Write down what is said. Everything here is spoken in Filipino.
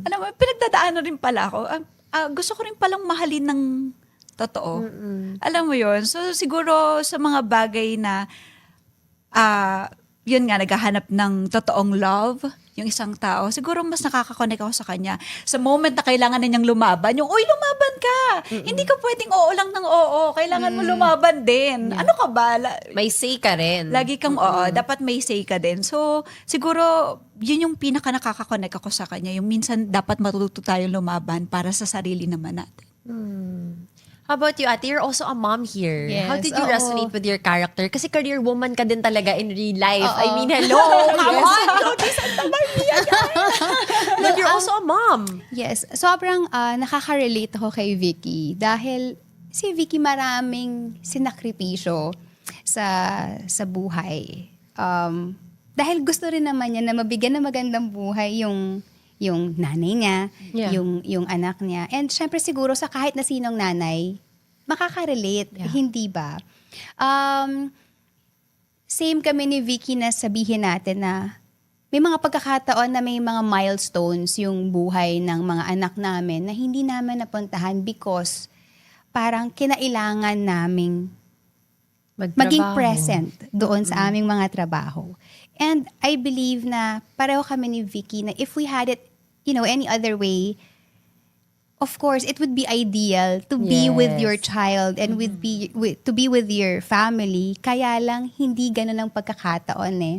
Alam mo, pinagdadaanan rin pala ako. Gusto ko rin palang mahalin ng totoo. Alam mo yun? So, siguro sa mga bagay na, yun nga, naghahanap ng totoong love, yung isang tao, siguro mas nakakakonek ako sa kanya. Sa moment na kailangan na niyang lumaban, yung, uy, lumaban ka! Hindi ka pwedeng oo lang ng oo. Kailangan mo lumaban din. Ano ka ba? May say ka rin. Lagi kang oo. Dapat may say ka din. So, siguro, yun yung pinaka nakakakonek ako sa kanya. Yung minsan, dapat matututo tayong lumaban para sa sarili naman natin. How about you, Ate? You're also a mom here. Yes, How did you oo. resonate with your character? Kasi career woman ka din talaga in real life. I mean, hello! Come Yes. on! Lodi Santa Maria! But you're also a mom. Yes, sobrang nakaka-relate ako kay Vicky dahil si Vicky maraming sinakripisyo sa buhay. Dahil gusto rin naman niya na mabigyan ng magandang buhay yung nanay niya, Yeah. yung anak niya. And syempre siguro sa kahit na sinong nanay, makaka-relate, hindi ba? Same kami ni Vicky na sabihin natin na may mga pagkakataon na may mga milestones yung buhay ng mga anak namin na hindi namin napuntahan because parang kinailangan naming maging present doon sa aming mga trabaho. And I believe na pareho kami ni Vicky na if we had it, any other way, of course, it would be ideal to be with your child and to be with your family. Kaya lang, hindi ganun ang pagkakataon eh.